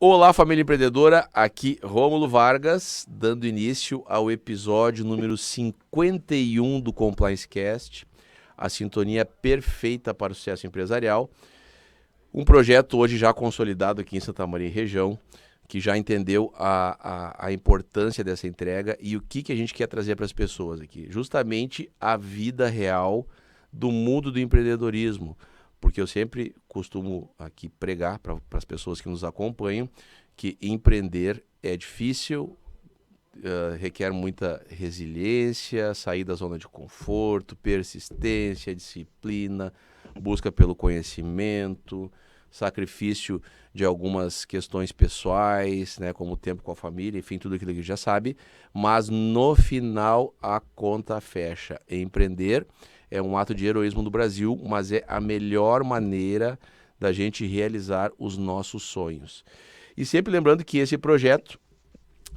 Olá, família empreendedora, aqui Rômulo Vargas, dando início ao episódio número 51 do Compliance Cast, a sintonia perfeita para o sucesso empresarial. Um projeto hoje já consolidado aqui em Santa Maria e região, que já entendeu a importância dessa entrega e o que a gente quer trazer para as pessoas aqui. Justamente a vida real do mundo do empreendedorismo. Porque eu sempre costumo aqui pregar para as pessoas que nos acompanham que empreender é difícil, requer muita resiliência, sair da zona de conforto, persistência, disciplina, busca pelo conhecimento, sacrifício de algumas questões pessoais, né, como o tempo com a família, enfim, tudo aquilo que já sabe, mas no final a conta fecha. Empreender é um ato de heroísmo do Brasil, mas é a melhor maneira da gente realizar os nossos sonhos. E sempre lembrando que esse projeto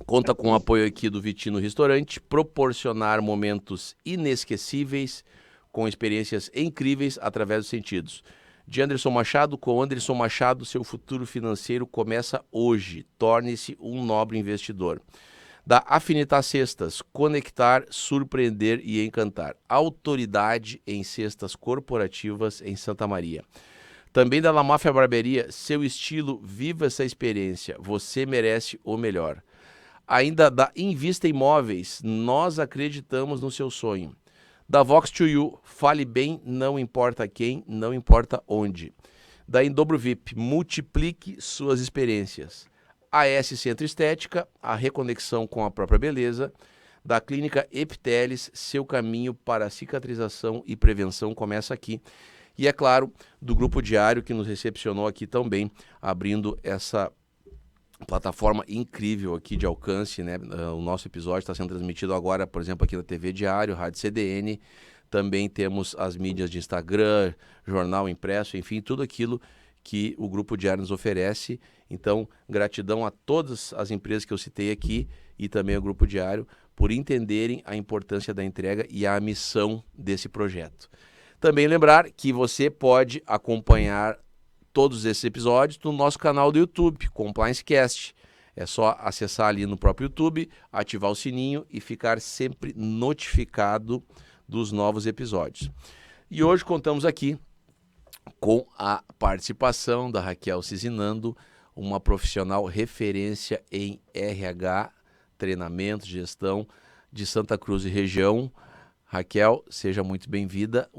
conta com o apoio aqui do Vitino Restaurante, proporcionar momentos inesquecíveis, com experiências incríveis através dos sentidos. De Anderson Machado, com Anderson Machado, seu futuro financeiro começa hoje. Torne-se um nobre investidor. Da Afinitar Cestas, conectar, surpreender e encantar. Autoridade em cestas corporativas em Santa Maria. Também da La Máfia Barbearia, seu estilo, viva essa experiência. Você merece o melhor. Ainda da Invista Imóveis, nós acreditamos no seu sonho. Da Vox2U, fale bem, não importa quem, não importa onde. Da Indobro VIP, multiplique suas experiências. AS Centro Estética, a reconexão com a própria beleza. Da Clínica Epiteles, seu caminho para a cicatrização e prevenção começa aqui. E é claro, do Grupo Diário, que nos recepcionou aqui também, abrindo essa plataforma incrível aqui de alcance, né? O nosso episódio está sendo transmitido agora, por exemplo, aqui na TV Diário, Rádio CDN. Também temos as mídias de Instagram, jornal impresso, enfim, tudo aquilo que o Grupo Diário nos oferece. Então, gratidão a todas as empresas que eu citei aqui e também ao Grupo Diário por entenderem a importância da entrega e a missão desse projeto. Também lembrar que você pode acompanhar todos esses episódios no nosso canal do YouTube, Compliance Cast. É só acessar ali no próprio YouTube, ativar o sininho e ficar sempre notificado dos novos episódios. E hoje contamos aqui com a participação da Raquel Cizinando, uma profissional referência em RH, treinamento, gestão de Santa Cruz e região. Raquel, seja muito bem-vinda.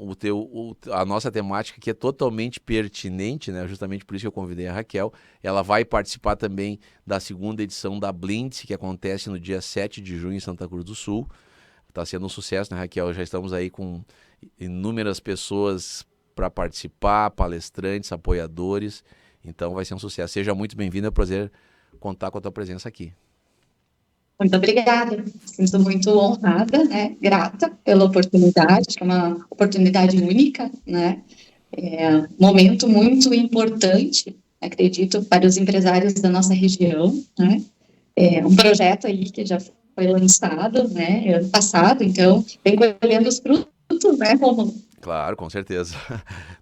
A nossa temática aqui é totalmente pertinente, né? Justamente por isso que eu convidei a Raquel. Ela vai participar também da segunda edição da Blintz, que acontece no dia 7 de junho em Santa Cruz do Sul. Está sendo um sucesso, né, Raquel? Já estamos aí com inúmeras pessoas para participar, palestrantes, apoiadores. Então vai ser um sucesso. Seja muito bem-vinda, é um prazer contar com a tua presença aqui. Muito obrigada, sinto muito honrada, né, grata pela oportunidade, que é uma oportunidade única, né, um momento muito importante, acredito, para os empresários da nossa região, né, um projeto aí que já foi lançado, né, ano passado, então, vem colhendo os frutos, né, Romulo? Claro, com certeza.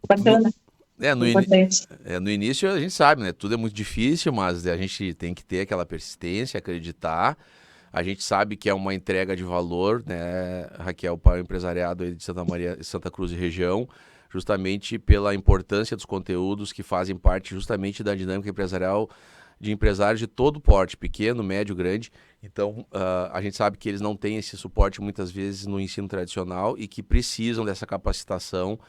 Bacana, importante. No início a gente sabe, né? Tudo é muito difícil, mas a gente tem que ter aquela persistência, acreditar. A gente sabe que é uma entrega de valor, né, Raquel, para o empresariado aí de Santa Maria, Santa Cruz e região, justamente pela importância dos conteúdos que fazem parte justamente da dinâmica empresarial de empresários de todo porte, pequeno, médio, grande. Então, a gente sabe que eles não têm esse suporte muitas vezes no ensino tradicional e que precisam dessa capacitação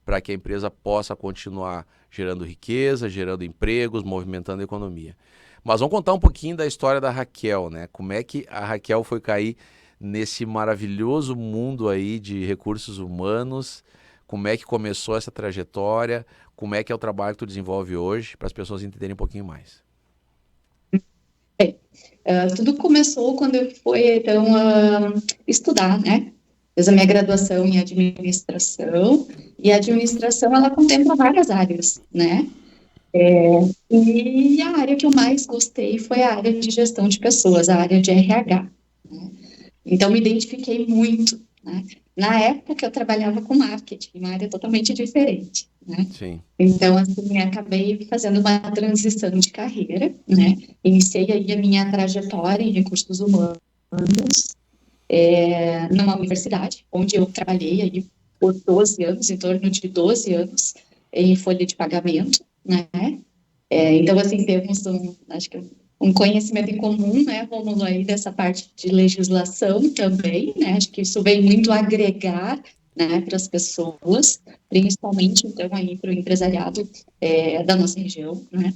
para que a empresa possa continuar gerando riqueza, gerando empregos, movimentando a economia. Mas vamos contar um pouquinho da história da Raquel, né? Como é que a Raquel foi cair nesse maravilhoso mundo aí de recursos humanos? Como é que começou essa trajetória? Como é que é o trabalho que tu desenvolve hoje? Para as pessoas entenderem um pouquinho mais. Bem, tudo começou quando eu fui, então, estudar, né? Fiz a minha graduação em administração, e a administração, ela contempla várias áreas, né? E a área que eu mais gostei foi a área de gestão de pessoas, a área de RH, né? Então, me identifiquei muito, né? Na época, eu trabalhava com marketing, uma área totalmente diferente, né? Sim. Então, assim, acabei fazendo uma transição de carreira, né? Iniciei aí a minha trajetória em recursos humanos, numa universidade, onde eu trabalhei aí por 12 anos, em torno de 12 anos, em folha de pagamento, né? Então, assim, temos acho que um conhecimento em comum, né, Rômulo, aí dessa parte de legislação também, né? Acho que isso vem muito agregar, né, para as pessoas, principalmente, então, aí para o empresariado da nossa região, né?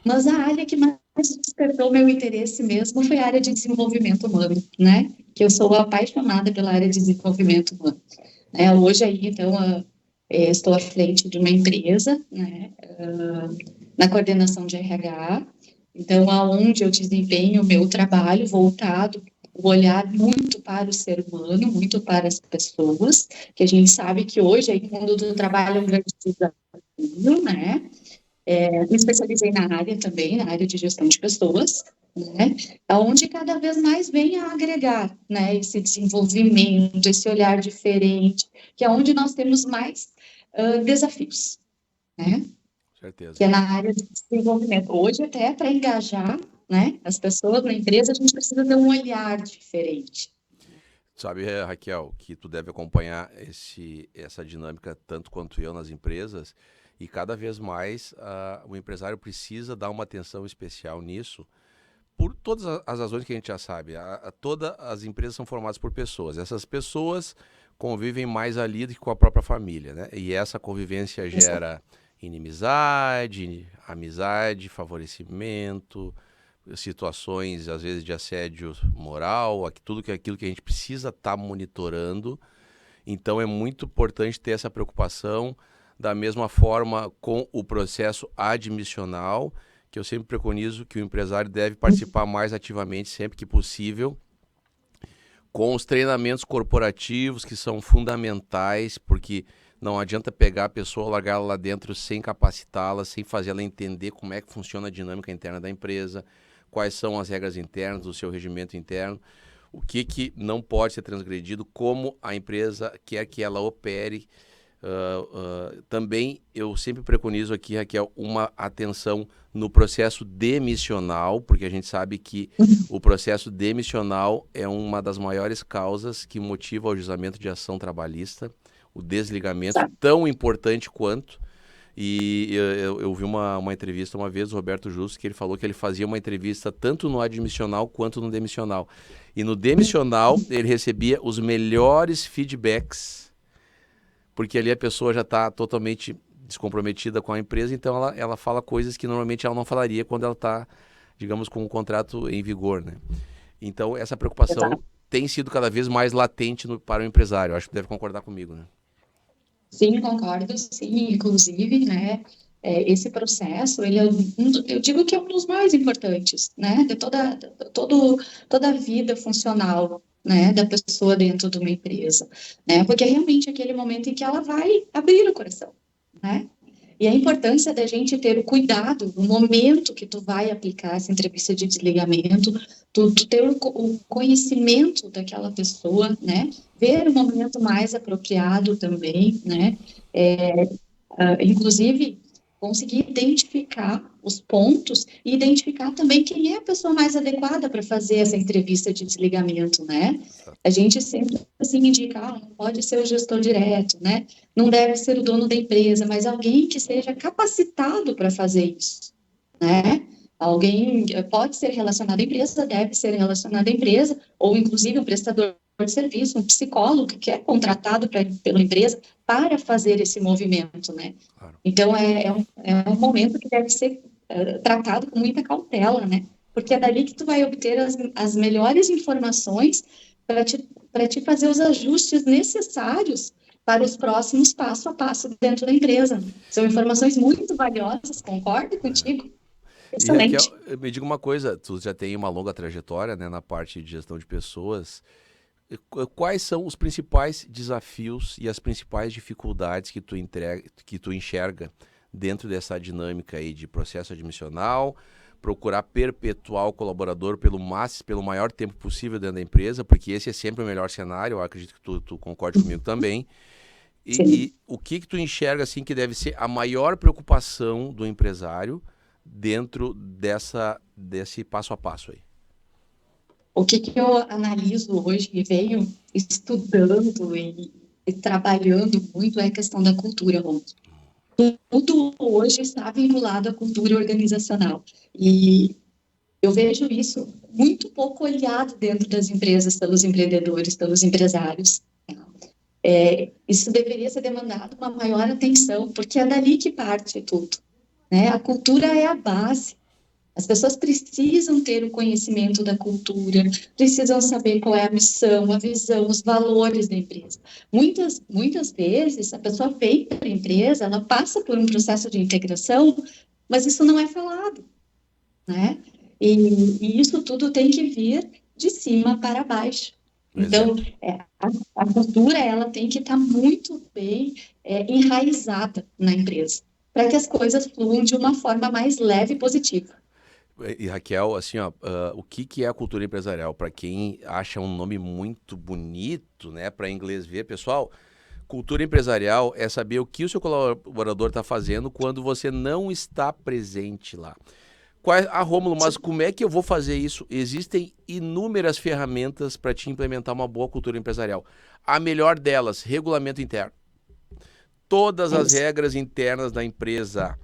Mas a área que mais despertou meu interesse mesmo foi a área de desenvolvimento humano, né? Que eu sou apaixonada pela área de desenvolvimento humano. Hoje aí, então, estou à frente de uma empresa, né? Na coordenação de RH, então, aonde eu desempenho o meu trabalho voltado, o olhar muito para o ser humano, muito para as pessoas, que a gente sabe que hoje aí, o mundo do trabalho é um grande desafio, né? Me especializei na área também, na área de gestão de pessoas, né? Onde cada vez mais vem a agregar, né? Esse desenvolvimento, esse olhar diferente, que é onde nós temos mais desafios, né? Certeza. Que é na área de desenvolvimento. Hoje, até para engajar, né, as pessoas na empresa, a gente precisa ter um olhar diferente. Sabe, Raquel, que tu deve acompanhar essa dinâmica tanto quanto eu nas empresas e cada vez mais o empresário precisa dar uma atenção especial nisso por todas as razões que a gente já sabe. Todas as empresas são formadas por pessoas. Essas pessoas convivem mais ali do que com a própria família, né? E essa convivência gera inimizade, amizade, favorecimento, situações, às vezes, de assédio moral, tudo aquilo que a gente precisa estar monitorando. Então, é muito importante ter essa preocupação, da mesma forma com o processo admissional, que eu sempre preconizo que o empresário deve participar mais ativamente, sempre que possível, com os treinamentos corporativos, que são fundamentais, porque não adianta pegar a pessoa, largar ela lá dentro sem capacitá-la, sem fazer ela entender como é que funciona a dinâmica interna da empresa, quais são as regras internas do seu regimento interno, o que não pode ser transgredido, como a empresa quer que ela opere. Também eu sempre preconizo aqui, Raquel, uma atenção no processo demissional, porque a gente sabe que o processo demissional é uma das maiores causas que motiva o ajuizamento de ação trabalhista, o desligamento, tão importante quanto. E eu vi uma entrevista uma vez do Roberto Justo, que ele falou que ele fazia uma entrevista tanto no admissional quanto no demissional. E no demissional ele recebia os melhores feedbacks, porque ali a pessoa já está totalmente descomprometida com a empresa, então ela fala coisas que normalmente ela não falaria quando ela está, digamos, com o contrato em vigor, né? Então essa preocupação tem sido cada vez mais latente para o empresário. Eu acho que deve concordar comigo, né? Sim, concordo, sim, inclusive, né, esse processo, ele eu digo que é um dos mais importantes, né, de toda a vida funcional, né, da pessoa dentro de uma empresa, né, porque é realmente aquele momento em que ela vai abrir o coração, né, e a importância da gente ter o cuidado no momento que tu vai aplicar essa entrevista de desligamento, tu ter o conhecimento daquela pessoa, né? Ver o momento mais apropriado também, né? Inclusive, conseguir identificar os pontos e identificar também quem é a pessoa mais adequada para fazer essa entrevista de desligamento, né? A gente sempre assim indica, não pode ser o gestor direto, né? Não deve ser o dono da empresa, mas alguém que seja capacitado para fazer isso, né? Alguém pode ser relacionado à empresa, deve ser relacionado à empresa, ou inclusive um prestador de serviço, um psicólogo que é contratado pela empresa para fazer esse movimento, né? Claro. Então, é um momento que deve ser tratado com muita cautela, né? Porque é dali que tu vai obter as melhores informações para te fazer os ajustes necessários para os próximos passo a passo dentro da empresa. São informações muito valiosas, concordo contigo? E Raquel, Excelente. me diga uma coisa, tu já tem uma longa trajetória, né, na parte de gestão de pessoas. Quais são os principais desafios e as principais dificuldades que tu enxerga dentro dessa dinâmica aí de processo admissional, procurar perpetuar o colaborador pelo maior tempo possível dentro da empresa, porque esse é sempre o melhor cenário, eu acredito que tu concorde comigo também. E o que tu enxerga assim que deve ser a maior preocupação do empresário dentro desse passo a passo aí? O que eu analiso hoje e venho estudando e trabalhando muito é a questão da cultura, Romulo. Tudo hoje está vinculado à cultura organizacional. E eu vejo isso muito pouco olhado dentro das empresas, pelos empreendedores, pelos empresários. Isso deveria ser demandado uma maior atenção, porque é dali que parte tudo, né? A cultura é a base. As pessoas precisam ter o conhecimento da cultura, precisam saber qual é a missão, a visão, os valores da empresa. Muitas vezes, a pessoa vem para a empresa, ela passa por um processo de integração, mas isso não é falado, né? E isso tudo tem que vir de cima para baixo. Então, a cultura, ela tem que estar muito bem enraizada na empresa, para que as coisas fluam de uma forma mais leve e positiva. E Raquel, assim, ó, o que é a cultura empresarial? Para quem acha um nome muito bonito, né, para inglês ver, pessoal, cultura empresarial é saber o que o seu colaborador está fazendo quando você não está presente lá. Rômulo, mas como é que eu vou fazer isso? Existem inúmeras ferramentas para te implementar uma boa cultura empresarial. A melhor delas, regulamento interno. Todas as regras internas da empresa,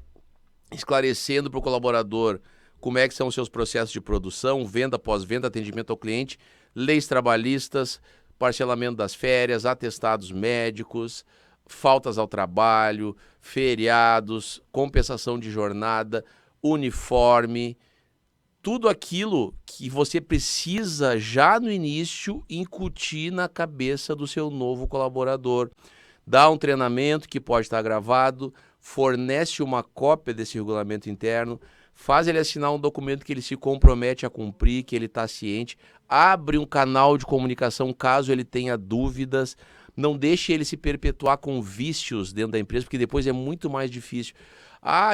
esclarecendo para o colaborador como é que são os seus processos de produção, venda, pós-venda, atendimento ao cliente, leis trabalhistas, parcelamento das férias, atestados médicos, faltas ao trabalho, feriados, compensação de jornada, uniforme, tudo aquilo que você precisa já no início incutir na cabeça do seu novo colaborador. Dá um treinamento que pode estar gravado, fornece uma cópia desse regulamento interno, faz ele assinar um documento que ele se compromete a cumprir, que ele está ciente, abre um canal de comunicação caso ele tenha dúvidas, não deixe ele se perpetuar com vícios dentro da empresa, porque depois é muito mais difícil.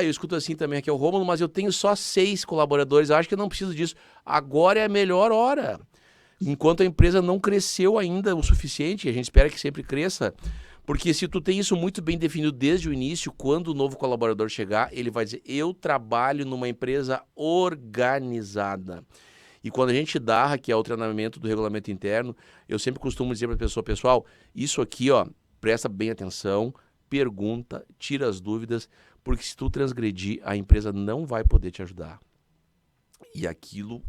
Eu escuto assim também aqui, o Rômulo, mas eu tenho só 6 colaboradores, acho que eu não preciso disso. Agora é a melhor hora. Enquanto a empresa não cresceu ainda o suficiente, a gente espera que sempre cresça, porque se tu tem isso muito bem definido desde o início, quando o novo colaborador chegar, ele vai dizer, eu trabalho numa empresa organizada. E quando a gente dá, que é o treinamento do regulamento interno, eu sempre costumo dizer para a pessoa, pessoal, isso aqui, ó, presta bem atenção, pergunta, tira as dúvidas, porque se tu transgredir, a empresa não vai poder te ajudar. E aquilo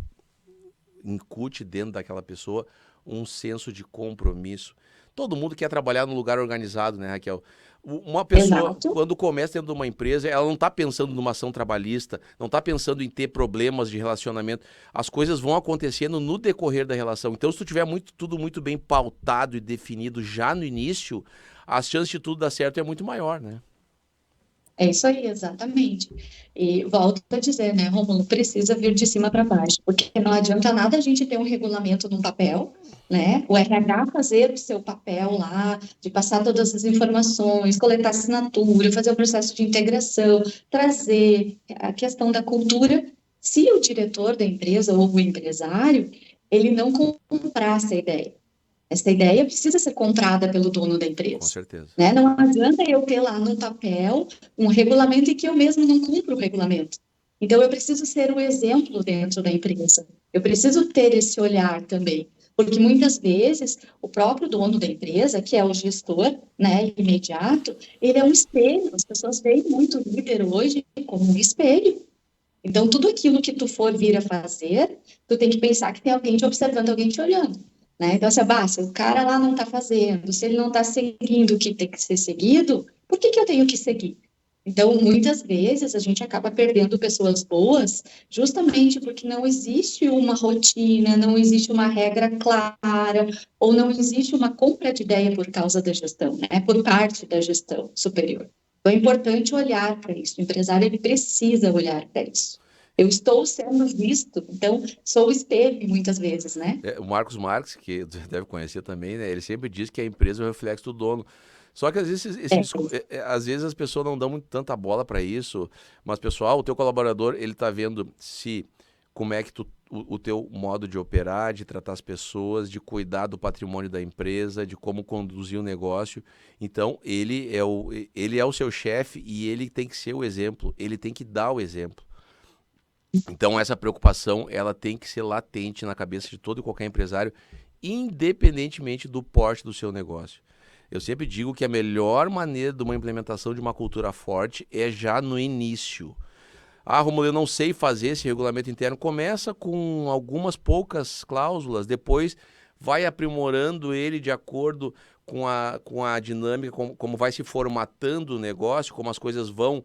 incute dentro daquela pessoa um senso de compromisso. Todo mundo quer trabalhar num lugar organizado, né, Raquel? Uma pessoa, Exato. quando começa dentro de uma empresa, ela não está pensando numa ação trabalhista, não está pensando em ter problemas de relacionamento. As coisas vão acontecendo no decorrer da relação. Então, se tu tiver tudo muito bem pautado e definido já no início, as chances de tudo dar certo é muito maior, né? É isso aí, exatamente. E volto a dizer, né, Rômulo, precisa vir de cima para baixo, porque não adianta nada a gente ter um regulamento num papel, né, o RH fazer o seu papel lá, de passar todas as informações, coletar assinatura, fazer o processo de integração, trazer a questão da cultura, se o diretor da empresa ou o empresário, ele não comprar essa ideia. Essa ideia precisa ser comprada pelo dono da Com empresa, certeza. né? Não adianta eu ter lá no papel um regulamento e que eu mesmo não cumpro o regulamento. Então, eu preciso ser o exemplo dentro da empresa. Eu preciso ter esse olhar também. Porque muitas vezes o próprio dono da empresa, que é o gestor, né, imediato, ele é um espelho. As pessoas veem muito o líder hoje como um espelho. Então, tudo aquilo que tu for vir a fazer, tu tem que pensar que tem alguém te observando, alguém te olhando. Né? Então, se o cara lá não está fazendo, se ele não está seguindo o que tem que ser seguido, por que eu tenho que seguir? Então, muitas vezes a gente acaba perdendo pessoas boas justamente porque não existe uma rotina, não existe uma regra clara, ou não existe uma compra de ideia por causa da gestão, né? Por parte da gestão superior. Então, é importante olhar para isso. O empresário ele precisa olhar para isso. Eu estou sendo visto, então sou o espelho muitas vezes, né? O Marcos Marques, que você deve conhecer também, né? Ele sempre diz que a empresa é o reflexo do dono. Só que às vezes, às vezes as pessoas não dão muito tanta bola para isso, mas pessoal, o teu colaborador, ele tá vendo se como é que o teu modo de operar, de tratar as pessoas, de cuidar do patrimônio da empresa, de como conduzir o negócio. Então, ele é o seu chefe e ele tem que ser o exemplo, ele tem que dar o exemplo. Então, essa preocupação, ela tem que ser latente na cabeça de todo e qualquer empresário, independentemente do porte do seu negócio. Eu sempre digo que a melhor maneira de uma implementação de uma cultura forte é já no início. Ah, Romulo, eu não sei fazer esse regulamento interno. Começa com algumas poucas cláusulas, depois vai aprimorando ele de acordo com a dinâmica, como vai se formatando o negócio, como as coisas vão,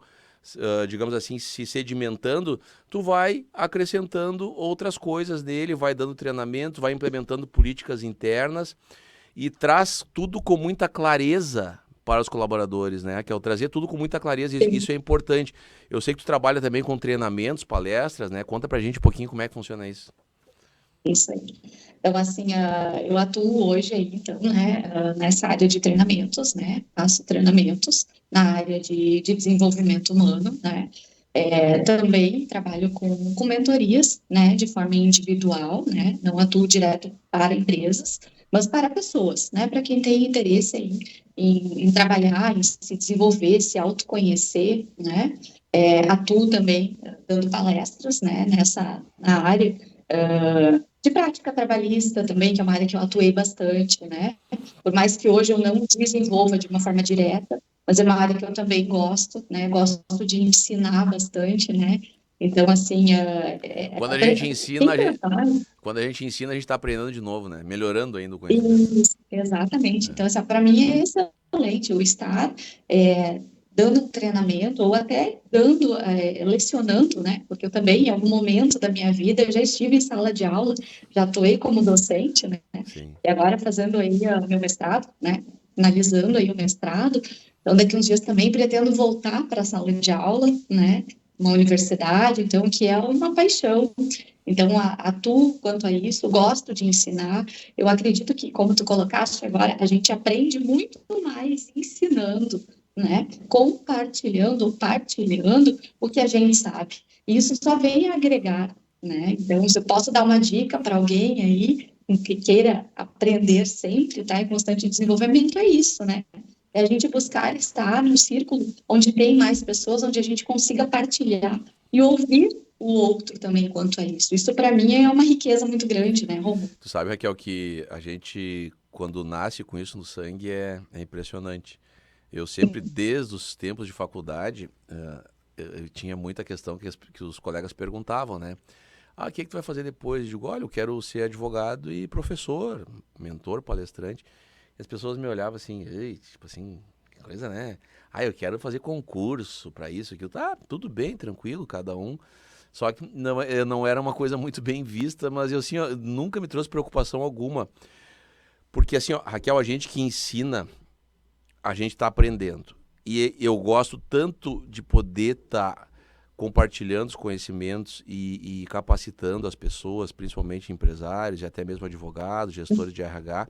digamos assim, se sedimentando, tu vai acrescentando outras coisas nele, vai dando treinamento, vai implementando políticas internas e traz tudo com muita clareza para os colaboradores, né? Que é o trazer tudo com muita clareza, e isso é importante. Eu sei que tu trabalha também com treinamentos, palestras, né? Conta pra gente um pouquinho como é que funciona isso. Isso aí. Então, assim, eu atuo hoje aí, então, né, nessa área de treinamentos, né? Faço treinamentos na área de desenvolvimento humano, né? Também trabalho com mentorias, né, de forma individual, né? Não atuo direto para empresas, mas para pessoas, né? Para quem tem interesse aí em trabalhar, em se desenvolver, se autoconhecer, né? Atuo também dando palestras, né? Na área de prática trabalhista também, que é uma área que eu atuei bastante, né? Por mais que hoje eu não desenvolva de uma forma direta, mas é uma área que eu também gosto, né? Gosto de ensinar bastante, né? Então, assim, Quando a gente ensina, quando a gente está aprendendo de novo, né? Melhorando ainda o conhecimento. Isso, exatamente. Então, para mim é excelente o estar dando treinamento ou até lecionando, né? Porque eu também, em algum momento da minha vida, eu já estive em sala de aula, já atuei como docente, né? Sim. E agora fazendo aí o meu mestrado, né? Finalizando aí o mestrado. Então, daqui uns dias também pretendo voltar para a sala de aula, né? Uma universidade, então, que é uma paixão. Então, atuo quanto a isso, gosto de ensinar. Eu acredito que, como tu colocaste agora, a gente aprende muito mais ensinando, né? Compartilhando ou partilhando o que a gente sabe. E isso só vem a agregar, né? Então, se eu posso dar uma dica para alguém aí que queira aprender sempre, tá? Em constante desenvolvimento, é isso, né? É a gente buscar estar no círculo onde tem mais pessoas, onde a gente consiga partilhar e ouvir o outro também quanto a isso. Isso, para mim, é uma riqueza muito grande, né, Romulo? Tu sabe, Raquel, que a gente, quando nasce com isso no sangue, é impressionante. Eu sempre, desde os tempos de faculdade, eu tinha muita questão que os colegas perguntavam, né? Ah, o que tu vai fazer depois? Eu digo, olha, eu quero ser advogado e professor, mentor, palestrante. E as pessoas me olhavam assim, ei, tipo assim, que coisa, né? Ah, eu quero fazer concurso para isso, aquilo. Tá, tudo bem, tranquilo, cada um. Só que não era uma coisa muito bem vista, mas eu assim, ó, nunca me trouxe preocupação alguma. Porque assim, ó, Raquel, a gente que ensina, a gente está aprendendo. E eu gosto tanto de poder estar compartilhando os conhecimentos e capacitando as pessoas, principalmente empresários e até mesmo advogados, gestores de RH.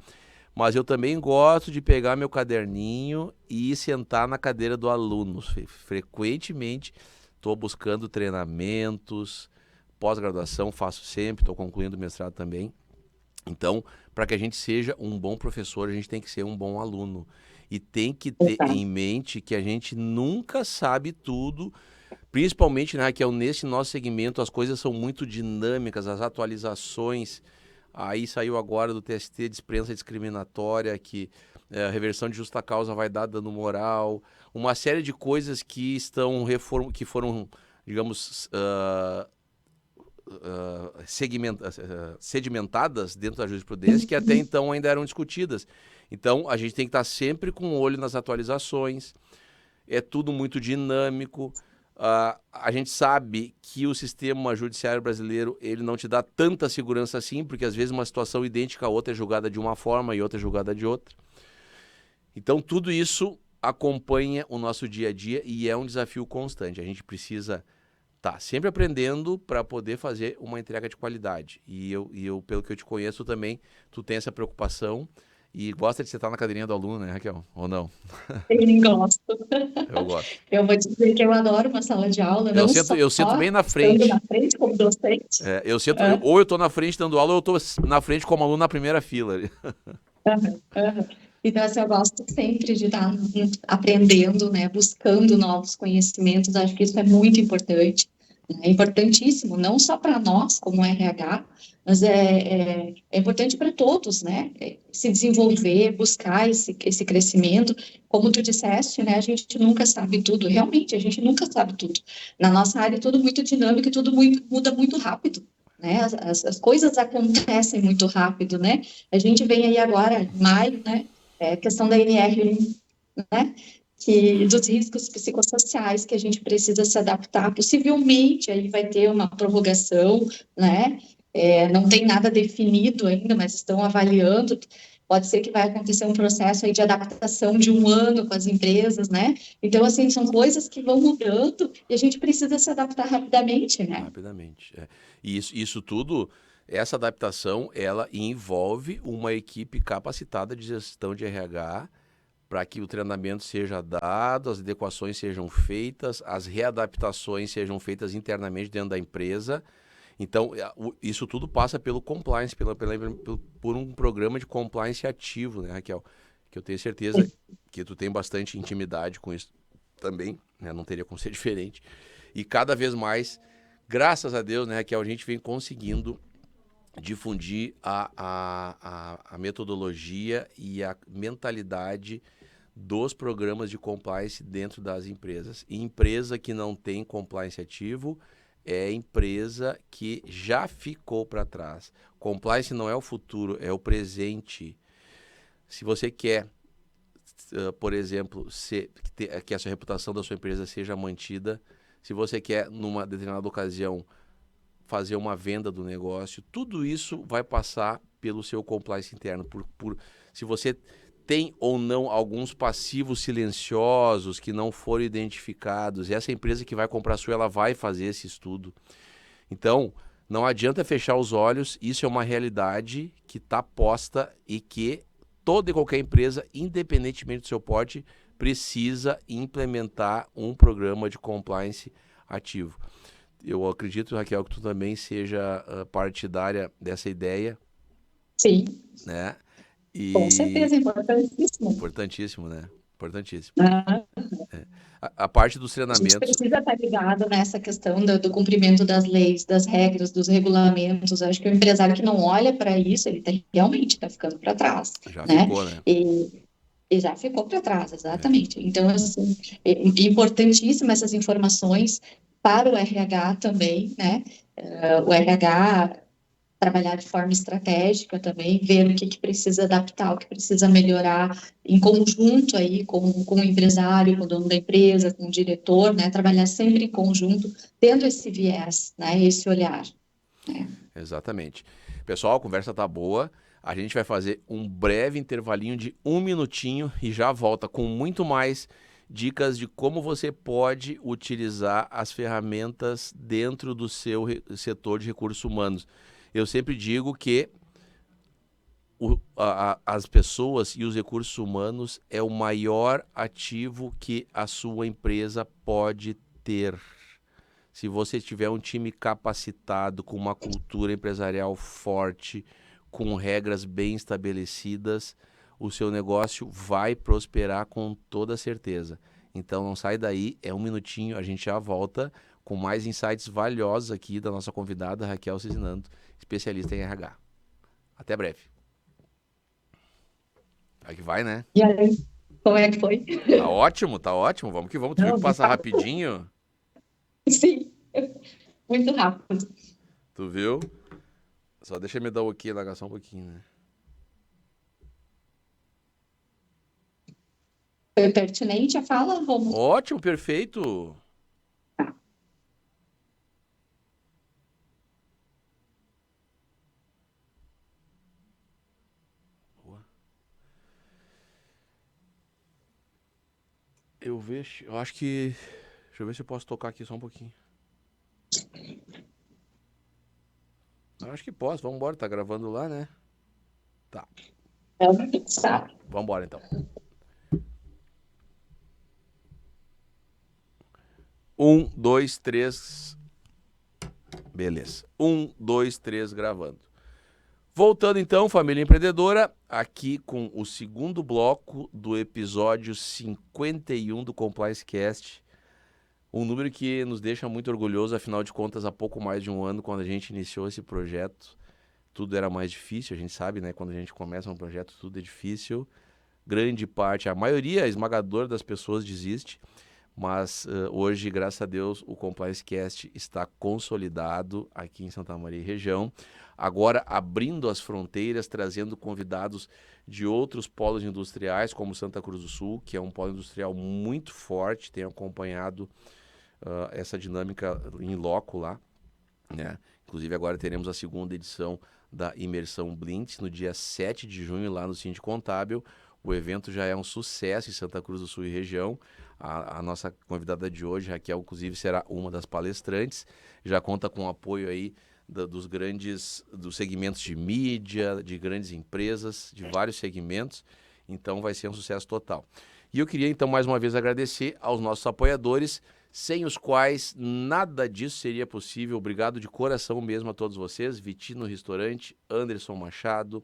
Mas eu também gosto de pegar meu caderninho e sentar na cadeira do aluno. Frequentemente estou buscando treinamentos, pós-graduação faço sempre, estou concluindo o mestrado também. Então, para que a gente seja um bom professor, a gente tem que ser um bom aluno. E tem que ter em mente que a gente nunca sabe tudo, principalmente, né, que é nesse nosso segmento, as coisas são muito dinâmicas, as atualizações. Aí saiu agora do TST dispensa discriminatória, que a reversão de justa causa vai dar dano moral, uma série de coisas que que foram, digamos, sedimentadas dentro da jurisprudência, que até então ainda eram discutidas. Então, a gente tem que estar sempre com o olho nas atualizações, é tudo muito dinâmico. A gente sabe que o sistema judiciário brasileiro ele não te dá tanta segurança assim, porque às vezes uma situação idêntica a outra é julgada de uma forma e outra é julgada de outra. Então, tudo isso acompanha o nosso dia a dia e é um desafio constante. A gente precisa estar sempre aprendendo para poder fazer uma entrega de qualidade. E eu, pelo que eu te conheço também, tu tem essa preocupação E gosta de sentar na cadeirinha do aluno, né, Raquel? Ou não? Eu gosto. Eu gosto. Eu vou dizer que eu adoro uma sala de aula, Eu não sento, só eu sento bem na estando na frente. frente como docente. Eu sento, Ah, ou eu tô na frente dando aula, ou eu tô na frente como aluno na primeira fila. aham, aham. Então, assim, eu gosto sempre de estar aprendendo, né, buscando novos conhecimentos. Acho que isso é muito importante, né, é importantíssimo, não só para nós, como RH, mas é importante para todos, né? Se desenvolver, buscar esse crescimento. Como tu disseste, né, a gente nunca sabe tudo, realmente, a gente nunca sabe tudo. Na nossa área é tudo muito dinâmico e tudo muda muito rápido. Né? As coisas acontecem muito rápido, né? A gente vem aí agora, em maio, né? Questão da NR1, né? Dos riscos psicossociais que a gente precisa se adaptar. Possivelmente aí vai ter uma prorrogação, né? Não tem nada definido ainda, mas estão avaliando. Pode ser que vai acontecer um processo aí de adaptação de um ano com as empresas, né? Então, assim, são coisas que vão mudando e a gente precisa se adaptar rapidamente, né? Rapidamente. E isso tudo, essa adaptação, ela envolve uma equipe capacitada de gestão de RH para que o treinamento seja dado, as adequações sejam feitas, as readaptações sejam feitas internamente dentro da empresa. Então, isso tudo passa pelo compliance, por um programa de compliance ativo, né, Raquel? Que eu tenho certeza que tu tem bastante intimidade com isso também, né? Não teria como ser diferente. E cada vez mais, graças a Deus, né, Raquel, a gente vem conseguindo difundir a metodologia e a mentalidade dos programas de compliance dentro das empresas. E empresa que não tem compliance ativo é empresa que já ficou para trás. Compliance não é o futuro, é o presente. Se você quer, por exemplo, que a sua reputação da sua empresa seja mantida, se você quer, numa determinada ocasião, fazer uma venda do negócio, tudo isso vai passar pelo seu compliance interno. Se você tem ou não alguns passivos silenciosos que não foram identificados, essa empresa que vai comprar a sua, ela vai fazer esse estudo. Então, não adianta fechar os olhos, isso é uma realidade que está posta e que toda e qualquer empresa, independentemente do seu porte, precisa implementar um programa de compliance ativo. Eu acredito, Raquel, que tu também seja partidária dessa ideia, Sim, né? com E certeza, importantíssimo. importantíssimo, né? Importantíssimo. Ah, A parte dos a gente treinamentos, precisa estar ligado nessa questão do cumprimento das leis, das regras, dos regulamentos. Acho que o empresário que não olha para isso, ele realmente está ficando para trás, já né? ficou, né? E já ficou para trás, É, exatamente. Então, assim, importantíssimas essas informações para o RH também, né? O RH trabalhar de forma estratégica também, ver o que precisa adaptar, o que precisa melhorar em conjunto aí com o empresário, com o dono da empresa, com o diretor, né? Trabalhar sempre em conjunto, tendo esse viés, né? Esse olhar, né? exatamente. Pessoal, a conversa tá boa. A gente vai fazer um breve intervalinho de 1 minutinho e já volta com muito mais dicas de como você pode utilizar as ferramentas dentro do seu setor de recursos humanos. Eu sempre digo que as pessoas e os recursos humanos é o maior ativo que a sua empresa pode ter. Se você tiver um time capacitado, com uma cultura empresarial forte, com regras bem estabelecidas, o seu negócio vai prosperar com toda certeza. Então não sai daí, é 1 minutinho, a gente já volta com mais insights valiosos aqui da nossa convidada Raquel Cisinando, especialista em RH. Até breve. Aí que vai, né? E aí, como é que foi? Tá ótimo, tá ótimo. Vamos que vamos. Tu viu Não, que passa rapidinho? sim, muito rápido. Tu viu? Só deixa eu me dar o ok lá, só um pouquinho, né? Foi pertinente a fala, Romulo? Ótimo, perfeito. Boa. Eu acho que. Deixa eu ver se eu posso tocar aqui só um pouquinho. Eu acho que posso, vamos embora, tá gravando lá, né? Tá. Sabe? Vamos embora, então. 1, 2, 3. Beleza. 1, 2, 3, gravando. Voltando então, família empreendedora, aqui com o segundo bloco do episódio 51 do Compliance Cast. Um número que nos deixa muito orgulhoso, afinal de contas, há pouco mais de um ano, quando a gente iniciou esse projeto, tudo era mais difícil, a gente sabe, né? Quando a gente começa um projeto, tudo é difícil. Grande parte, a maioria esmagadora das pessoas desiste, mas hoje, graças a Deus, o Compliance Cast está consolidado aqui em Santa Maria e região. Agora abrindo as fronteiras, trazendo convidados de outros polos industriais, como Santa Cruz do Sul, que é um polo industrial muito forte, tenho acompanhado essa dinâmica em loco lá, né? Inclusive agora teremos a segunda edição da Imersão Blintz no dia 7 de junho lá no Síndico Contábil. O evento já é um sucesso em Santa Cruz do Sul e região. A nossa convidada de hoje, Raquel, inclusive será uma das palestrantes. Já conta com o apoio aí dos segmentos de mídia, de grandes empresas, de vários segmentos. Então vai ser um sucesso total. E eu queria então mais uma vez agradecer aos nossos apoiadores, sem os quais nada disso seria possível. Obrigado de coração mesmo a todos vocês. Vitino Restaurante, Anderson Machado,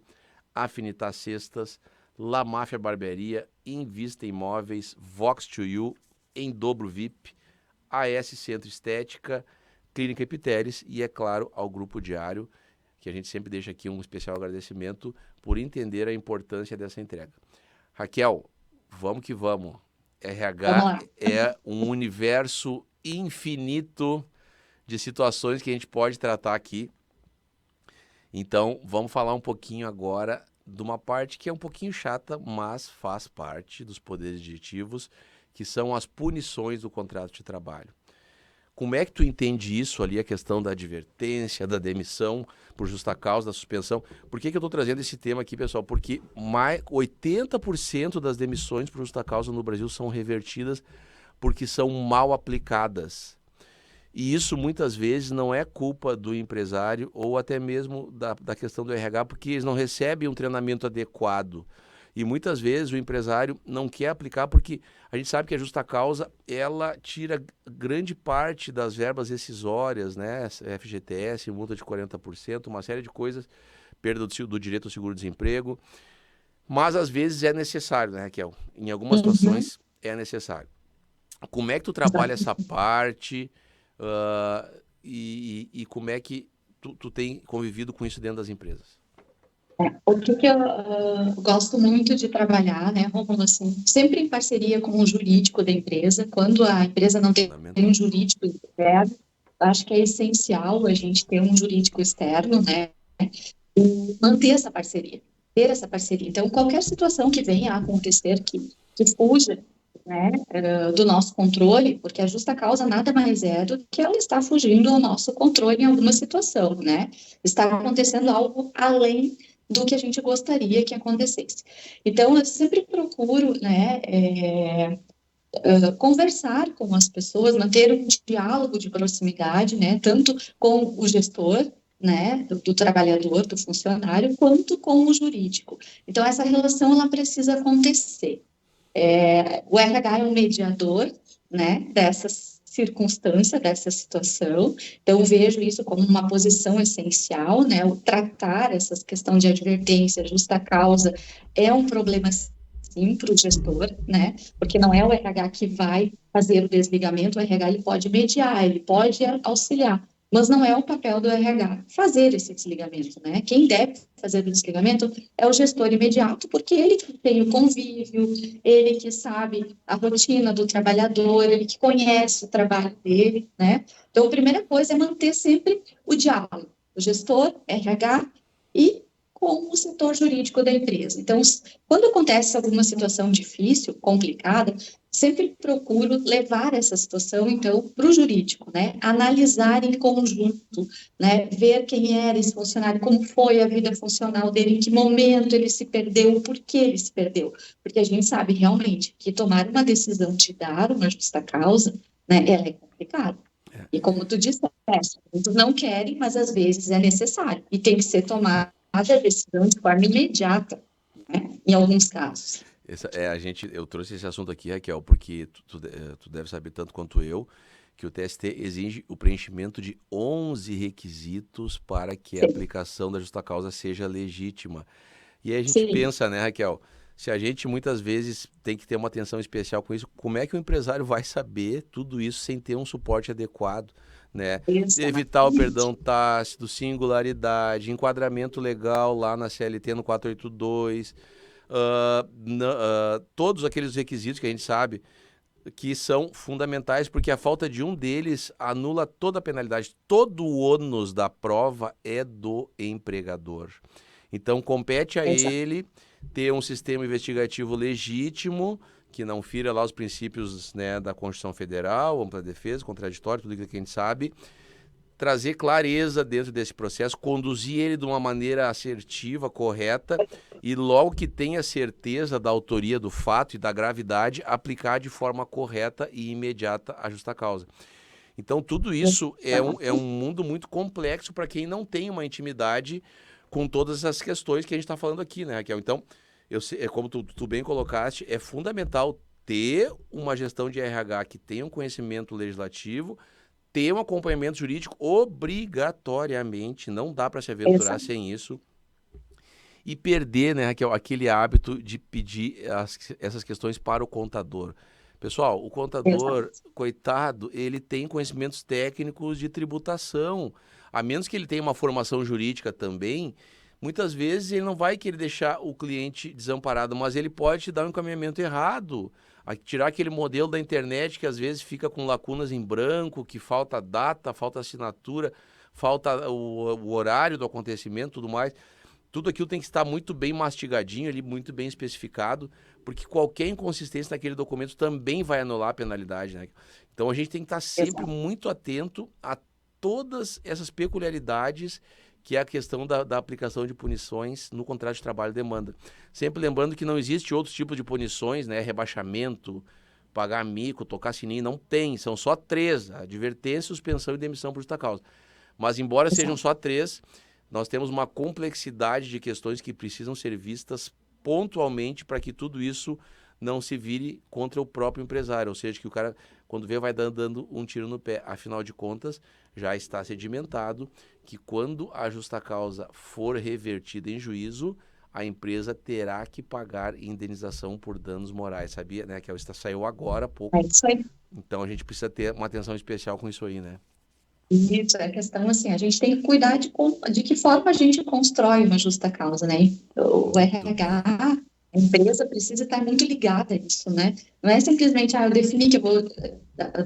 Afinitar Cestas, La Máfia Barbearia, Invista Imóveis, Vox2U, Em Dobro VIP, AS Centro Estética, Clínica Epiteles e, é claro, ao Grupo Diário, que a gente sempre deixa aqui um especial agradecimento por entender a importância dessa entrega. Raquel, vamos que vamos. RH é um universo infinito de situações que a gente pode tratar aqui. Então, vamos falar um pouquinho agora de uma parte que é um pouquinho chata, mas faz parte dos poderes diretivos, que são as punições do contrato de trabalho. Como é que tu entende isso ali, a questão da advertência, da demissão por justa causa, da suspensão? Por que eu estou trazendo esse tema aqui, pessoal? Porque 80% das demissões por justa causa no Brasil são revertidas porque são mal aplicadas. E isso muitas vezes não é culpa do empresário ou até mesmo da questão do RH, porque eles não recebem um treinamento adequado. E muitas vezes o empresário não quer aplicar porque a gente sabe que a justa causa, ela tira grande parte das verbas rescisórias, né? FGTS, multa de 40%, uma série de coisas, perda do direito ao seguro-desemprego. Mas às vezes é necessário, né, Raquel? Em algumas situações é necessário. Como é que tu trabalha essa parte e como é que tu tem convivido com isso dentro das empresas? O que eu gosto muito de trabalhar, né, Romulo, assim, sempre em parceria com o jurídico da empresa, quando a empresa não tem um jurídico externo, acho que é essencial a gente ter um jurídico externo, né, e manter essa parceria, ter essa parceria. Então, qualquer situação que venha a acontecer que fuja, né, do nosso controle, porque a justa causa nada mais é do que ela está fugindo ao nosso controle em alguma situação, né, está acontecendo algo além do que a gente gostaria que acontecesse. Então, eu sempre procuro, né, conversar com as pessoas, manter um diálogo de proximidade, né, tanto com o gestor, né, do trabalhador, do funcionário, quanto com o jurídico. Então, essa relação, ela precisa acontecer. O RH é um mediador, né, dessas circunstância, dessa situação. Então, eu vejo isso como uma posição essencial, né? O tratar essas questões de advertência, justa causa, é um problema, sim, para o gestor, né? Porque não é o RH que vai fazer o desligamento, o RH ele pode mediar, ele pode auxiliar, mas não é o papel do RH fazer esse desligamento, né? Quem deve fazer o desligamento é o gestor imediato, porque ele que tem o convívio, ele que sabe a rotina do trabalhador, ele que conhece o trabalho dele, né? Então, a primeira coisa é manter sempre o diálogo, o gestor, RH e com o setor jurídico da empresa. Então, quando acontece alguma situação difícil, complicada, sempre procuro levar essa situação, então, para o jurídico, né? Analisar em conjunto, né? Ver quem era esse funcionário, como foi a vida funcional dele, em que momento ele se perdeu, por que ele se perdeu. Porque a gente sabe realmente que tomar uma decisão de dar uma justa causa, né? Ela é complicada. E como tu disseste, muitos não querem, mas às vezes é necessário. E tem que ser tomada a decisão de forma imediata. em alguns casos. Eu trouxe esse assunto aqui, Raquel, porque tu deve saber tanto quanto eu que o TST exige o preenchimento de 11 requisitos para que a Sim, aplicação da justa causa seja legítima. E aí a gente sim, pensa, né, Raquel, se a gente muitas vezes tem que ter uma atenção especial com isso, como é que o empresário vai saber tudo isso sem ter um suporte adequado, né? Evitar o perdão exatamente. tácito, singularidade, enquadramento legal lá na CLT no 482, todos aqueles requisitos que a gente sabe que são fundamentais, porque a falta de um deles anula toda a penalidade. Todo o ônus da prova é do empregador. Então, compete a Exato. ele ter um sistema investigativo legítimo, que não fira lá os princípios, né, da Constituição Federal, ampla defesa, contraditório, tudo aquilo que a gente sabe, trazer clareza dentro desse processo, conduzir ele de uma maneira assertiva, correta, e logo que tenha certeza da autoria do fato e da gravidade, aplicar de forma correta e imediata a justa causa. Então, tudo isso é um Exato. mundo muito complexo para quem não tem uma intimidade com todas essas questões que a gente está falando aqui, né, Raquel? Então, como tu bem colocaste, é fundamental ter uma gestão de RH que tenha um conhecimento legislativo, ter um acompanhamento jurídico obrigatoriamente, não dá para se aventurar Exato. sem isso, e perder, né, Raquel, aquele hábito de pedir essas questões para o contador. Pessoal, o contador, Exato. coitado, ele tem conhecimentos técnicos de tributação. A menos que ele tenha uma formação jurídica também, muitas vezes ele não vai querer deixar o cliente desamparado, mas ele pode te dar um encaminhamento errado. Tirar aquele modelo da internet que às vezes fica com lacunas em branco, que falta data, falta assinatura, falta o horário do acontecimento, tudo mais. Tudo aquilo tem que estar muito bem mastigadinho ali, muito bem especificado, porque qualquer inconsistência naquele documento também vai anular a penalidade, né? Então a gente tem que estar sempre Exato. muito atento a todas essas peculiaridades que é a questão da aplicação de punições no contrato de trabalho e demanda. Sempre lembrando que não existe outros tipos de punições, né? Rebaixamento, pagar mico, tocar sininho, não tem. São só três: advertência, suspensão e demissão por justa causa. Mas embora sejam Exato. só três, nós temos uma complexidade de questões que precisam ser vistas pontualmente para que tudo isso não se vire contra o próprio empresário, ou seja, que o cara, quando vê, vai dando um tiro no pé. Afinal de contas, já está sedimentado que quando a justa causa for revertida em juízo, a empresa terá que pagar indenização por danos morais, sabia, né? Que saiu agora há É pouco. isso aí. Então a gente precisa ter uma atenção especial com isso aí, né? Isso é a questão, assim, a gente tem que cuidar de que forma a gente constrói uma justa causa, né? O Muito bem. RH, a empresa precisa estar muito ligada a isso, né? Não é simplesmente, eu defini que eu vou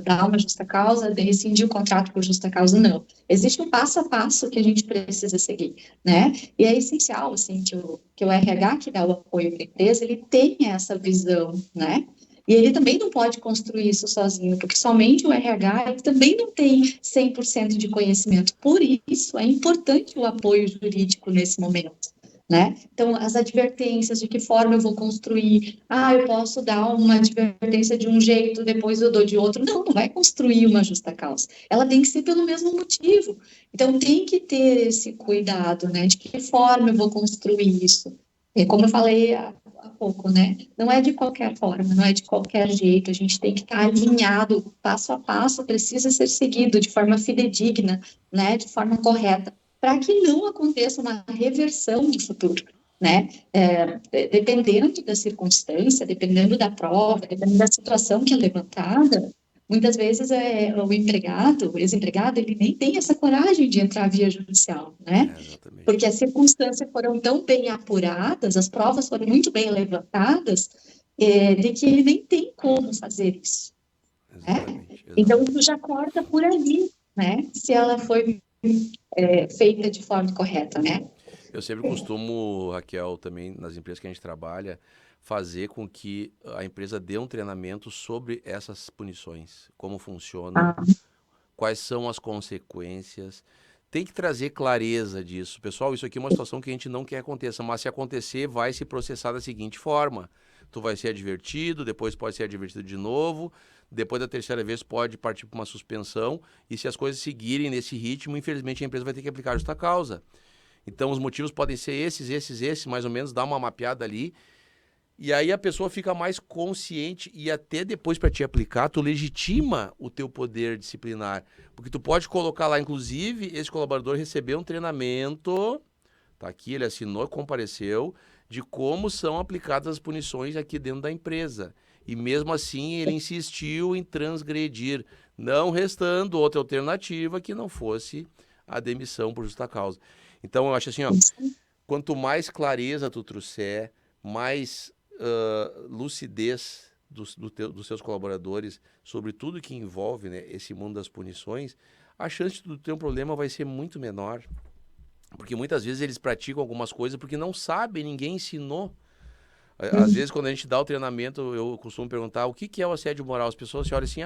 dar uma justa causa, rescindir o contrato por justa causa, não. Existe um passo a passo que a gente precisa seguir, né? E é essencial, assim, que o RH que dá o apoio para a empresa, ele tenha essa visão, né? E ele também não pode construir isso sozinho, porque somente o RH ele também não tem 100% de conhecimento. Por isso, é importante o apoio jurídico nesse momento, né? Então, as advertências, de que forma eu vou construir. Eu posso dar uma advertência de um jeito, depois eu dou de outro. Não, não vai construir uma justa causa. Ela tem que ser pelo mesmo motivo. Então, tem que ter esse cuidado, né? De que forma eu vou construir isso. E como eu falei há pouco, né? Não é de qualquer forma, não é de qualquer jeito. A gente tem que estar alinhado, passo a passo, precisa ser seguido de forma fidedigna, né? De forma correta, para que não aconteça uma reversão no futuro, né? Dependendo da circunstância, dependendo da prova, dependendo da situação que é levantada, muitas vezes o empregado, o ex-empregado, ele nem tem essa coragem de entrar via judicial, né? É, exatamente. Porque as circunstâncias foram tão bem apuradas, as provas foram muito bem levantadas, de que ele nem tem como fazer isso, né? Exatamente, Então, isso exatamente. já corta por ali, né? Se ela foi feita de forma correta, né? Eu sempre costumo, Raquel, também nas empresas que a gente trabalha, fazer com que a empresa dê um treinamento sobre essas punições, como funcionam, Ah, quais são as consequências. Tem que trazer clareza disso. Pessoal, isso aqui é uma situação que a gente não quer que aconteça, mas se acontecer, vai se processar da seguinte forma: tu vai ser advertido, depois pode ser advertido de novo, depois da terceira vez pode partir para uma suspensão, e se as coisas seguirem nesse ritmo, infelizmente a empresa vai ter que aplicar justa causa. Então, os motivos podem ser esses, mais ou menos, dá uma mapeada ali. E aí a pessoa fica mais consciente e até depois para te aplicar, tu legitima o teu poder disciplinar. Porque tu pode colocar lá, inclusive, esse colaborador recebeu um treinamento, tá aqui, ele assinou, compareceu, de como são aplicadas as punições aqui dentro da empresa. E mesmo assim ele insistiu em transgredir, não restando outra alternativa que não fosse a demissão por justa causa. Então eu acho assim, ó, quanto mais clareza tu trouxer, mais lucidez dos seus colaboradores sobre tudo que envolve, né, esse mundo das punições, a chance de tu ter um problema vai ser muito menor. Porque muitas vezes eles praticam algumas coisas porque não sabem, ninguém ensinou. Às vezes, quando a gente dá o treinamento, eu costumo perguntar o que é o assédio moral. As pessoas se olham assim,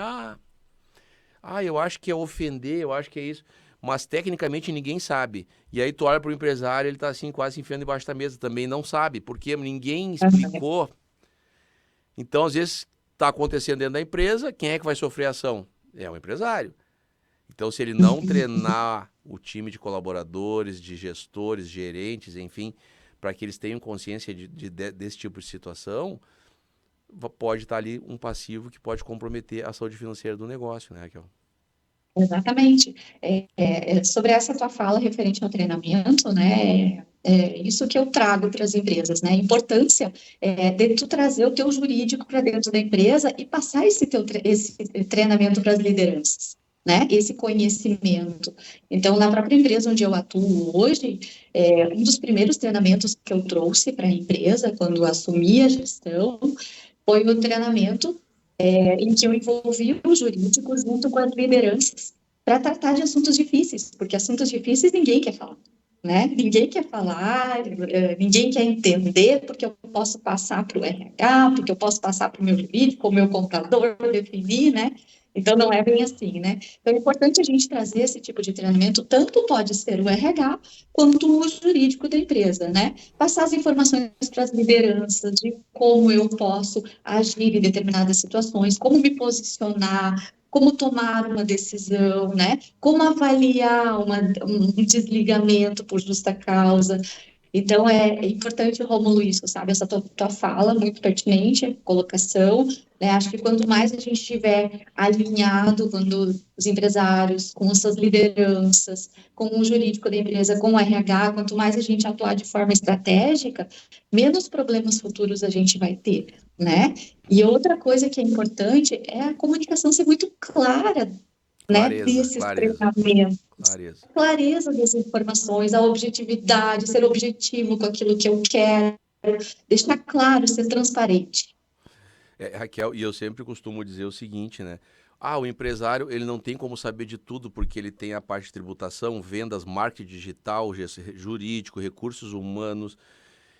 eu acho que é ofender, eu acho que é isso. Mas tecnicamente ninguém sabe. E aí tu olha para o empresário, ele está assim quase enfiando debaixo da mesa. Também não sabe, porque ninguém explicou. Então, às vezes, está acontecendo dentro da empresa, quem é que vai sofrer a ação? É o empresário. Então, se ele não treinar o time de colaboradores, de gestores, gerentes, enfim, para que eles tenham consciência desse tipo de situação, pode estar ali um passivo que pode comprometer a saúde financeira do negócio, né, Raquel? Exatamente. Sobre essa tua fala referente ao treinamento, né? Isso que eu trago para as empresas, né? A importância de tu trazer o teu jurídico para dentro da empresa e passar esse treinamento para as lideranças, né? Esse conhecimento. Então, na própria empresa onde eu atuo hoje, um dos primeiros treinamentos que eu trouxe para a empresa, quando assumi a gestão, foi o treinamento em que eu envolvi o jurídico junto com as lideranças para tratar de assuntos difíceis, porque assuntos difíceis ninguém quer falar, né? Ninguém quer falar, ninguém quer entender, porque eu posso passar para o RH, porque eu posso passar para o meu jurídico, o meu contador, definir, né? Então, não é bem assim, né? Então, é importante a gente trazer esse tipo de treinamento, tanto pode ser o RH, quanto o jurídico da empresa, né? Passar as informações para as lideranças de como eu posso agir em determinadas situações, como me posicionar, como tomar uma decisão, né? Como avaliar um desligamento por justa causa. Então, é importante, Rômulo, isso, sabe? Essa tua fala, muito pertinente, colocação, né? Acho que quanto mais a gente estiver alinhado, quando os empresários, com suas lideranças, com o jurídico da empresa, com o RH, quanto mais a gente atuar de forma estratégica, menos problemas futuros a gente vai ter, né? E outra coisa que é importante é a comunicação ser muito clara, né? Clareza, Desses clareza, treinamentos. clareza. Clareza das informações, a objetividade, ser objetivo com aquilo que eu quero, deixar claro, ser transparente. Raquel, e eu sempre costumo dizer o seguinte, né? O empresário, ele não tem como saber de tudo, porque ele tem a parte de tributação, vendas, marketing digital, jurídico, recursos humanos.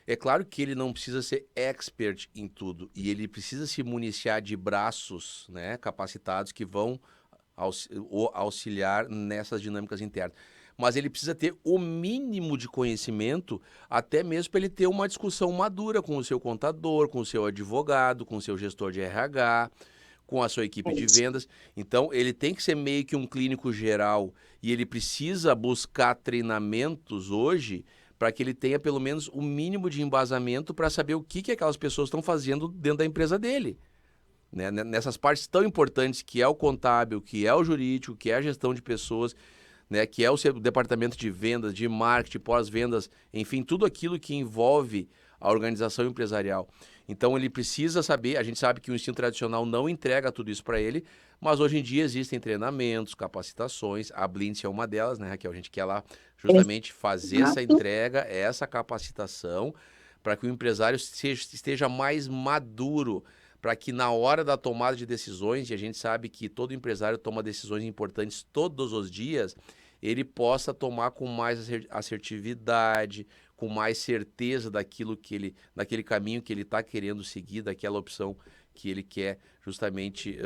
É claro que ele não precisa ser expert em tudo, e ele precisa se municiar de braços, né, capacitados que vão auxiliar nessas dinâmicas internas. Mas ele precisa ter o mínimo de conhecimento, até mesmo para ele ter uma discussão madura com o seu contador, com o seu advogado, com o seu gestor de RH, com a sua equipe de vendas. Então, ele tem que ser meio que um clínico geral e ele precisa buscar treinamentos hoje para que ele tenha pelo menos o mínimo de embasamento para saber o que aquelas pessoas estão fazendo dentro da empresa dele. Né? Nessas partes tão importantes que é o contábil, que é o jurídico, que é a gestão de pessoas, né? Que é o seu departamento de vendas, de marketing, pós-vendas, enfim, tudo aquilo que envolve a organização empresarial. Então ele precisa saber, a gente sabe que o ensino tradicional não entrega tudo isso para ele, mas hoje em dia existem treinamentos, capacitações, a Blintz é uma delas, né, Raquel? A gente quer lá justamente fazer essa entrega, essa capacitação, para que o empresário esteja mais maduro, para que na hora da tomada de decisões, e a gente sabe que todo empresário toma decisões importantes todos os dias, ele possa tomar com mais assertividade, com mais certeza daquele caminho que ele está querendo seguir, daquela opção que ele quer justamente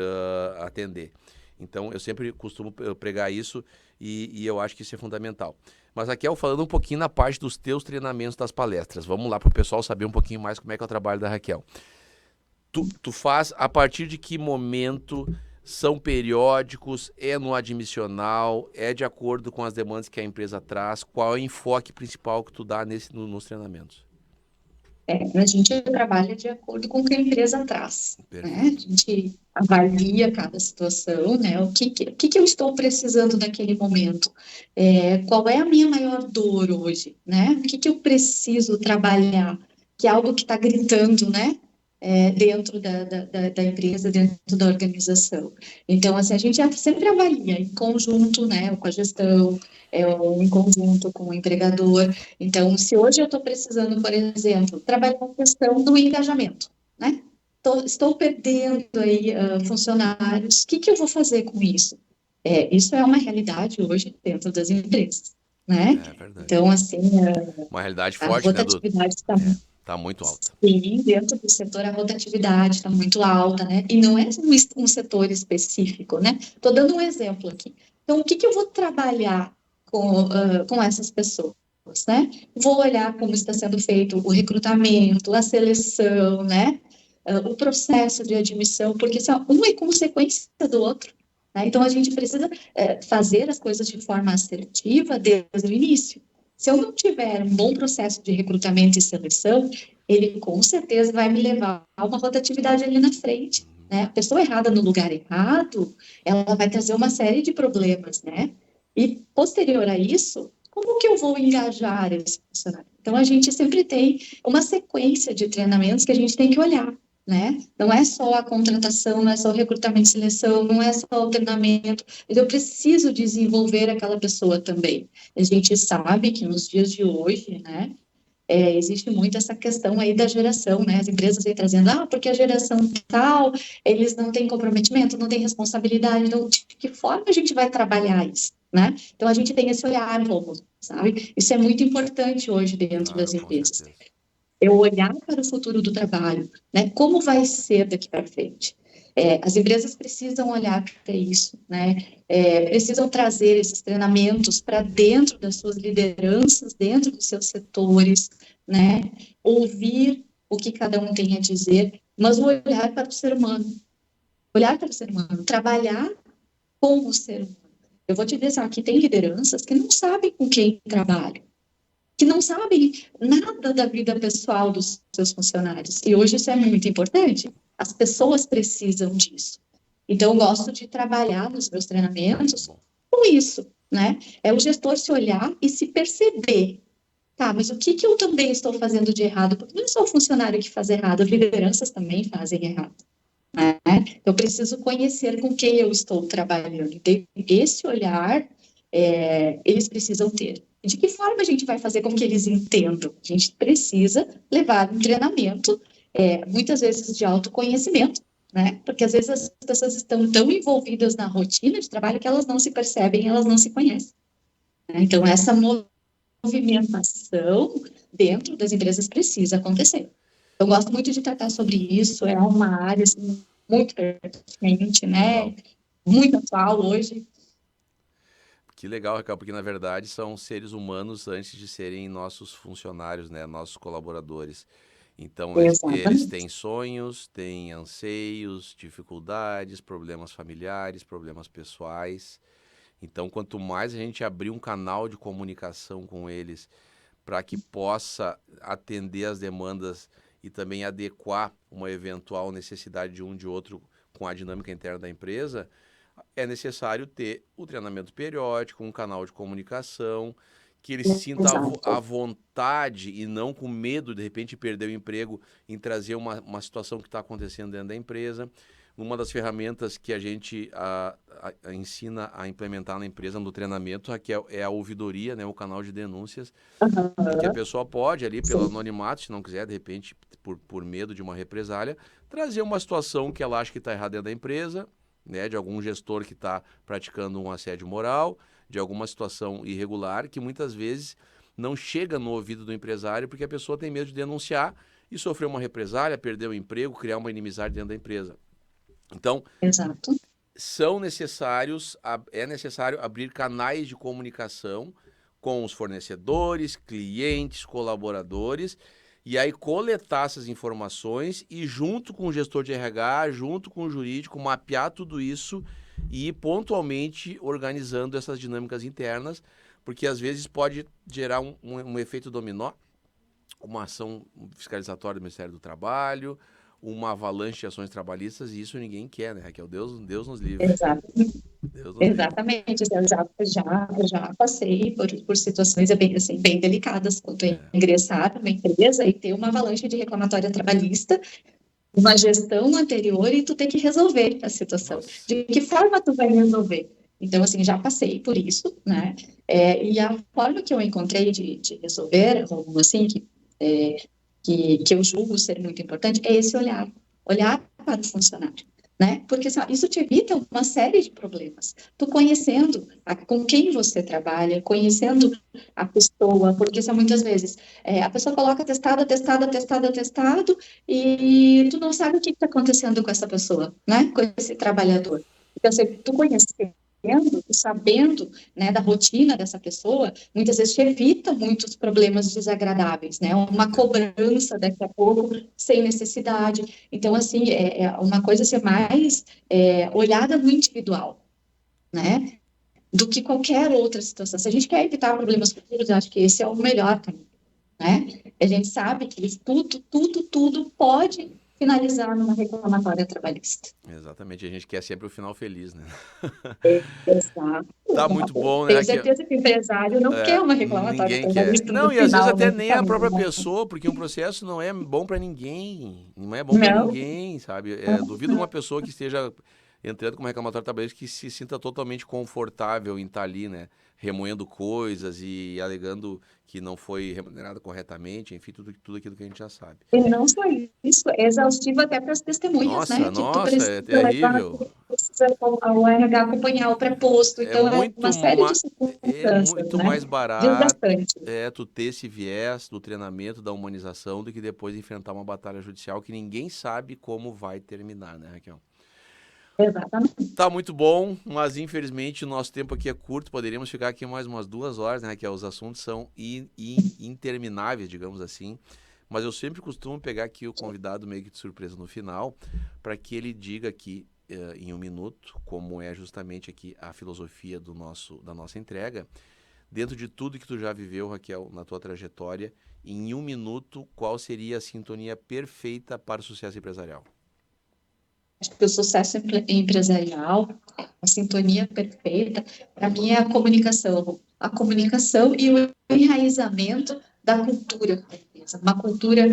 atender. Então, eu sempre costumo pregar isso e eu acho que isso é fundamental. Mas, Raquel, falando um pouquinho na parte dos teus treinamentos das palestras, vamos lá para o pessoal saber um pouquinho mais como é que é o trabalho da Raquel. Tu faz a partir de que momento? São periódicos? É no admissional? É de acordo com as demandas que a empresa traz? Qual é o enfoque principal que tu dá nos treinamentos? A gente trabalha de acordo com o que a empresa traz, né? A Perfeito. gente avalia cada situação, né? O que eu estou precisando naquele momento? Qual é a minha maior dor hoje, né? O que eu preciso trabalhar? Que é algo que está gritando, né? Dentro da empresa, dentro da organização. Então, assim, a gente sempre avalia em conjunto, né? Com a gestão, ou em conjunto com o empregador. Então, se hoje eu estou precisando, por exemplo, trabalhar a questão do engajamento, né? Estou perdendo aí funcionários, o que eu vou fazer com isso? Isso é uma realidade hoje dentro das empresas, né? É verdade. Então, assim, Uma realidade a forte, né, Du? rotatividade está É, tá muito alta. sim, dentro do setor a rotatividade está muito alta, né? E não é um setor específico, né? Estou dando um exemplo aqui. Então, o que eu vou trabalhar com essas pessoas, né? Vou olhar como está sendo feito o recrutamento, a seleção, né? O processo de admissão, porque um é consequência do outro, né? Então, a gente precisa fazer as coisas de forma assertiva desde o início. Se eu não tiver um bom processo de recrutamento e seleção, ele com certeza vai me levar a uma rotatividade ali na frente, né? A pessoa errada no lugar errado, ela vai trazer uma série de problemas, né? E posterior a isso, como que eu vou engajar esse funcionário? Então, a gente sempre tem uma sequência de treinamentos que a gente tem que olhar, né? Não é só a contratação, não é só o recrutamento e seleção, não é só o treinamento, mas eu preciso desenvolver aquela pessoa também. A gente sabe que nos dias de hoje, né, existe muito essa questão aí da geração, né? As empresas vêm trazendo, porque a geração tal, eles não têm comprometimento, não têm responsabilidade, então, de que forma a gente vai trabalhar isso, né? Então, a gente tem esse olhar novo, sabe? Isso é muito importante hoje dentro Claro, das com empresas. certeza. Eu olhar para o futuro do trabalho, né? Como vai ser daqui para frente? As empresas precisam olhar para isso, né? Precisam trazer esses treinamentos para dentro das suas lideranças, dentro dos seus setores, né? Ouvir o que cada um tem a dizer, mas olhar para o ser humano, olhar para o ser humano, trabalhar com o ser humano. Eu vou te dizer, aqui tem lideranças que não sabem com quem trabalham, que não sabem nada da vida pessoal dos seus funcionários. E hoje isso é muito importante. As pessoas precisam disso. Então, eu gosto de trabalhar nos meus Muito treinamentos bom. com isso, né? É o gestor se olhar e se perceber. Tá, mas o que eu também estou fazendo de errado? Porque não é só o funcionário que faz errado, as lideranças também fazem errado. Né? Eu preciso conhecer com quem eu estou trabalhando. E esse olhar, eles precisam ter. De que forma a gente vai fazer com que eles entendam? A gente precisa levar um treinamento, muitas vezes de autoconhecimento, né? Porque às vezes as pessoas estão tão envolvidas na rotina de trabalho que elas não se percebem, elas não se conhecem. Né? Então, essa movimentação dentro das empresas precisa acontecer. Eu gosto muito de tratar sobre isso, é uma área assim, muito pertinente, né? Legal. Muito atual hoje. Que legal, Raquel, porque na verdade são seres humanos antes de serem nossos funcionários, né? Nossos colaboradores. Então, eles Exatamente. têm sonhos, têm anseios, dificuldades, problemas familiares, problemas pessoais. Então, quanto mais a gente abrir um canal de comunicação com eles para que possa atender as demandas e também adequar uma eventual necessidade de um de outro com a dinâmica interna da empresa, é necessário ter o treinamento periódico, um canal de comunicação, que ele se sinta à Exato. vontade e não com medo de repente perder o emprego em trazer uma situação que está acontecendo dentro da empresa. Uma das ferramentas que a gente ensina a implementar na empresa no treinamento, Raquel, é a ouvidoria, né, o canal de denúncias, em que a Uhum. pessoa pode ali, pelo Sim, anonimato, se não quiser, de repente, por medo de uma represália, trazer uma situação que ela acha que está errada dentro da empresa, né, de algum gestor que está praticando um assédio moral, de alguma situação irregular, que muitas vezes não chega no ouvido do empresário porque a pessoa tem medo de denunciar e sofrer uma represália, perder o emprego, criar uma inimizade dentro da empresa. Então, exato. é necessário abrir canais de comunicação com os fornecedores, clientes, colaboradores, e aí coletar essas informações e junto com o gestor de RH, junto com o jurídico, mapear tudo isso e ir pontualmente organizando essas dinâmicas internas, porque às vezes pode gerar um efeito dominó uma ação fiscalizatória do Ministério do Trabalho, uma avalanche de ações trabalhistas, e isso ninguém quer, né, Raquel? Deus nos livre. Exatamente. Deus nos livre. Exatamente, eu já passei por situações bem, assim, bem delicadas, quanto a ingressar numa empresa e ter uma avalanche de reclamatória trabalhista, uma gestão anterior e tu ter que resolver a situação. Nossa. De que forma tu vai resolver? Então, assim, já passei por isso, né? E a forma que eu encontrei de resolver, Rômulo, assim, que eu julgo ser muito importante, é esse olhar para o funcionário. Né? Porque assim, isso te evita uma série de problemas. Tu conhecendo com quem você trabalha, conhecendo a pessoa, porque são muitas vezes a pessoa coloca atestado, e tu não sabe o que está acontecendo com essa pessoa, né? Com esse trabalhador. Então, tu conhecendo e sabendo, né, da rotina dessa pessoa, muitas vezes te evita muitos problemas desagradáveis, né? Uma cobrança daqui a pouco sem necessidade. Então, assim, é uma coisa ser mais olhada no individual, né? Do que qualquer outra situação. Se a gente quer evitar problemas futuros, eu acho que esse é o melhor caminho, né? A gente sabe que tudo pode finalizar numa reclamatória trabalhista. Exatamente, a gente quer sempre o final feliz, né? Exato. Tá muito bom, né, Tenho Raquel? certeza que o empresário não quer uma reclamatória Ninguém quer. trabalhista Não, no e às vezes final, até no nem a caminho, própria né? pessoa, porque um processo não é bom pra ninguém. Não é bom pra Não. ninguém, sabe? Duvido uma pessoa que esteja entrando com uma reclamatória trabalhista que se sinta totalmente confortável em estar ali, né? Remoendo coisas e alegando que não foi remunerado corretamente, enfim, tudo aquilo que a gente já sabe. E não só isso, é exaustivo até para as testemunhas, né? Que tu Nossa, precisa é levar, terrível. tu precisa o RH acompanhar o preposto. É Então, é muito, uma série de é circunstâncias, muito né? mais barato Desgastante. tu ter esse viés do treinamento, da humanização, do que depois enfrentar uma batalha judicial que ninguém sabe como vai terminar, né, Raquel? Exatamente. Tá muito bom, mas infelizmente o nosso tempo aqui é curto, poderíamos ficar aqui mais umas 2 horas, né, Raquel? Os assuntos são intermináveis, digamos assim, mas eu sempre costumo pegar aqui o convidado meio que de surpresa no final, para que ele diga aqui em 1 minuto, como é justamente aqui a filosofia da nossa entrega, dentro de tudo que tu já viveu, Raquel, na tua trajetória, em 1 minuto, qual seria a sintonia perfeita para o sucesso empresarial? Acho que o sucesso empresarial, a sintonia perfeita, para mim é a comunicação. A comunicação e o enraizamento da cultura da empresa. Uma cultura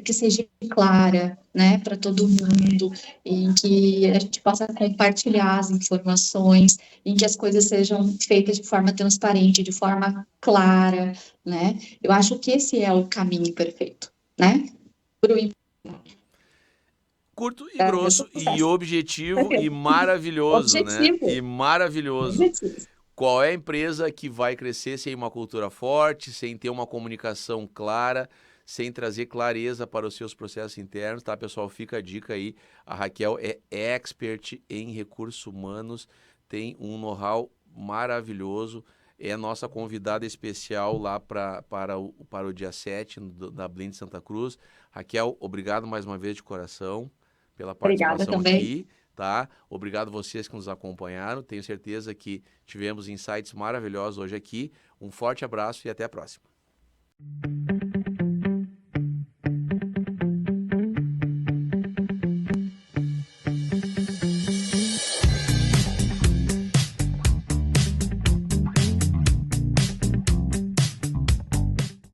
que seja clara, né, para todo mundo, em que a gente possa compartilhar as informações, em que as coisas sejam feitas de forma transparente, de forma clara, né? Eu acho que esse é o caminho perfeito, né? Curto e Para o grosso e sucesso. objetivo e maravilhoso, né? E Objetivo. maravilhoso. Objetivo. Qual é a empresa que vai crescer sem uma cultura forte, sem ter uma comunicação clara, sem trazer clareza para os seus processos internos, tá, pessoal? Fica a dica aí. A Raquel é expert em recursos humanos, tem um know-how maravilhoso, é nossa convidada especial lá para o dia 7 da Blind Santa Cruz. Raquel, obrigado mais uma vez de coração pela Obrigada participação também. aqui, tá? Obrigado vocês que nos acompanharam. Tenho certeza que tivemos insights maravilhosos hoje aqui. Um forte abraço e até a próxima.